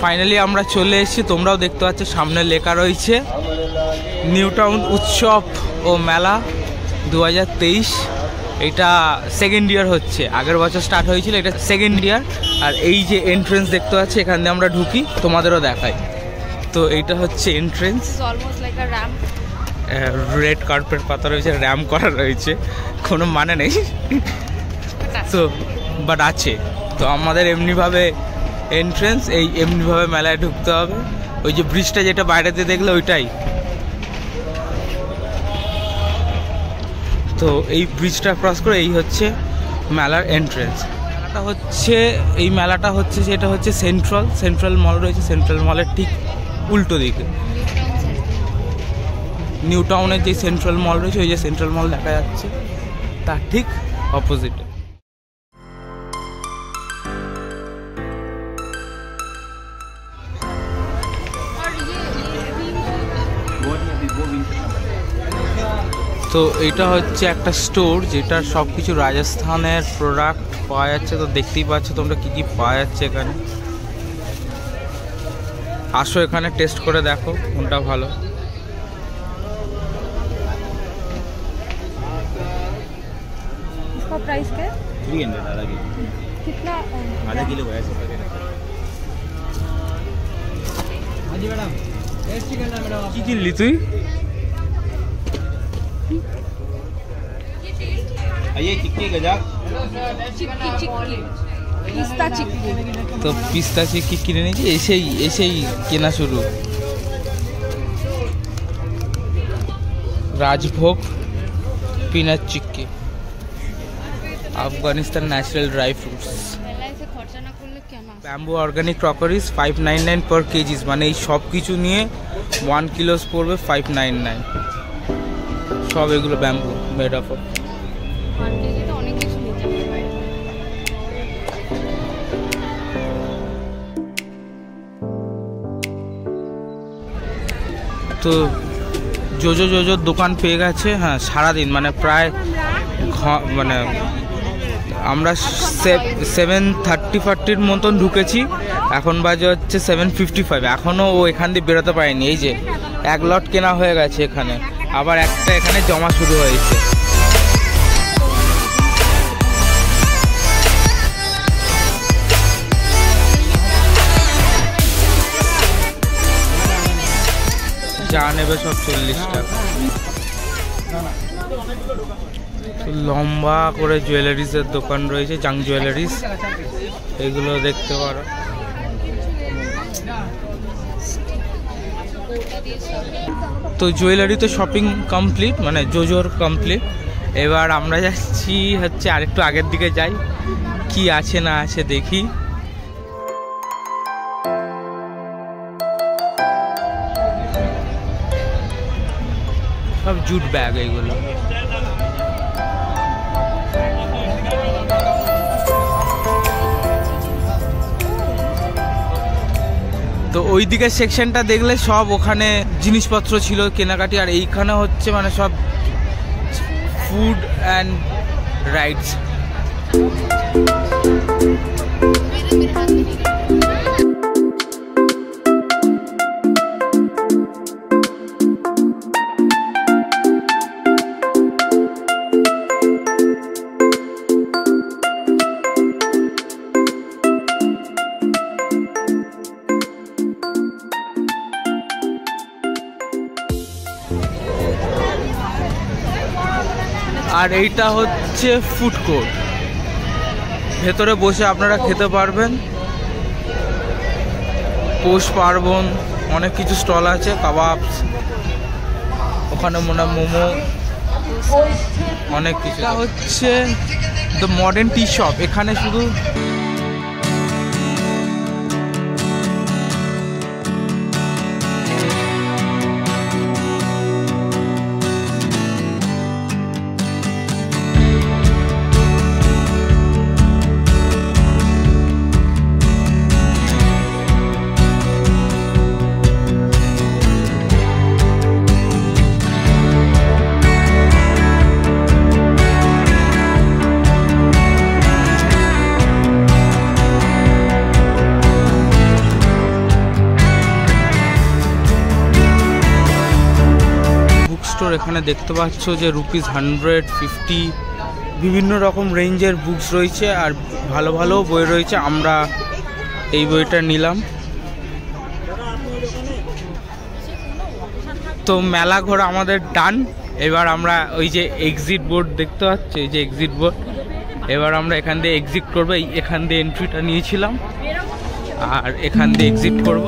Finally আমরা চলে এসেছি, তোমরাও দেখতে পাচ্ছ সামনে লেখা রয়েছে নিউ টাউন উৎসব ও মেলা 2023। এটা সেকেন্ড ইয়ার হচ্ছে, আগের বছর স্টার্ট হয়েছিল, এটা সেকেন্ড ইয়ার। আর এই যে এন্ট্রেন্স দেখতে পাচ্ছি, এখান দিয়ে আমরা ঢুকি, তোমাদেরও দেখাই। তো এইটা হচ্ছে এন্ট্রেন্স, রেড কার্পেট পাতা রয়েছে, র্যাম্প করা রয়েছে, কোনো মানে নেই তো বাট আছে। তো আমাদের এমনিভাবে এন্ট্রেন্স, এই এমনিভাবে মেলায় ঢুকতে হবে। ওই যে ব্রিজটা যেটা বাইরেতে দেখলে ওইটাই। তো এই ব্রিজটা ক্রস করে এই হচ্ছে মেলার এন্ট্রেন্স। এই মেলাটা হচ্ছে যেটা হচ্ছে সেন্ট্রাল মল রয়েছে, সেন্ট্রাল মলের ঠিক উল্টো দিকে। নিউ টাউনের যে সেন্ট্রাল মল রয়েছে, ওই যে সেন্ট্রাল মল দেখা যাচ্ছে তার ঠিক অপোজিটে। তো এটা হচ্ছে একটা স্টোর যেটা সব কিছু রাজস্থানের প্রোডাক্ট পাওয়া যাচ্ছে। তো দেখতেই পাচ্ছ তোমরা কি কি পাওয়া যাচ্ছে এখানে। আসো এখানে টেস্ট করে দেখো কোনটা ভালো। इसका प्राइस क्या है? 300 आधा किलो। कितना? आधा किलो है ऐसे। हाँ जी मैडम, टेस्टी करना मैडम। কি কিনলি তুই? ये चिक्की गजाक, चिक्की पिस्ता चिक्की। তো পিস্তা চিক্কি কিনে নিয়েছি, এসেই কেনা শুরু। Rajbhog peanut chikki, Afghanistan natural dry fruits, bamboo organic crockeries 599 পার কেজিস, মানে এই সব কিছু নিয়ে 1 কিলোস পড়বে 599। সব এগুলো ব্যাম্বু মেড অফ। তো জোজোর দোকান পেয়ে গেছে। হ্যাঁ, সারাদিন মানে প্রায় মানে আমরা 7:30-40 মতন ঢুকেছি, এখন বাজে হচ্ছে 7:55। এখনও ও এখান দিয়ে বেরোতে পারেনি। এই যে এক লট কেনা হয়ে গেছে এখানে, আবার একটা এখানে জমা শুরু হয়েছে। যা নেবে সব 40 টাকা। লম্বা করে জুয়েলারিসের দোকান রয়েছে, জাং জুয়েলারিস, এগুলো দেখতে পারো। তো জুয়েলারি তো শপিং কমপ্লিট, মানে জোজোর কমপ্লিট। এবার আমরা যাচ্ছি হচ্ছে আরেকটু আগের দিকে যাই, কি আছে না আছে দেখি। সব জুট ব্যাগ এইগুলো। তো ওই দিকের সেকশনটা দেখলে সব ওখানে জিনিসপত্র ছিল কেনাকাটি, আর এইখানে হচ্ছে মানে সব ফুড অ্যান্ড রাইডস। আর এইটা হচ্ছে ফুড কোর্ট, ভেতরে বসে আপনারা খেতে পারবেন। পৌষ পার্বণ অনেক কিছু স্টল আছে, কাবাবস, ওখানে মনে হয় মোমো, অনেক কিছু। এটা হচ্ছে দ্য মডার্ন টি শপ, এখানে শুধু এখানে দেখতে পাচ্ছ যে ₹150 বিভিন্ন রকম রেঞ্জের বুকস রয়েছে আর ভালো ভালো বই রয়েছে। আমরা এই বইটা নিলাম। তো মেলা ঘোরা আমাদের ডান। এবার আমরা ওই যে এক্সিট বোর্ড দেখতে পাচ্ছি, এই যে এক্সিট বোর্ড, এবার আমরা এখান দিয়ে এক্সিট করবো। এখান দিয়ে এন্ট্রিটা নিয়েছিলাম আর এখান দিয়ে এক্সিট করব।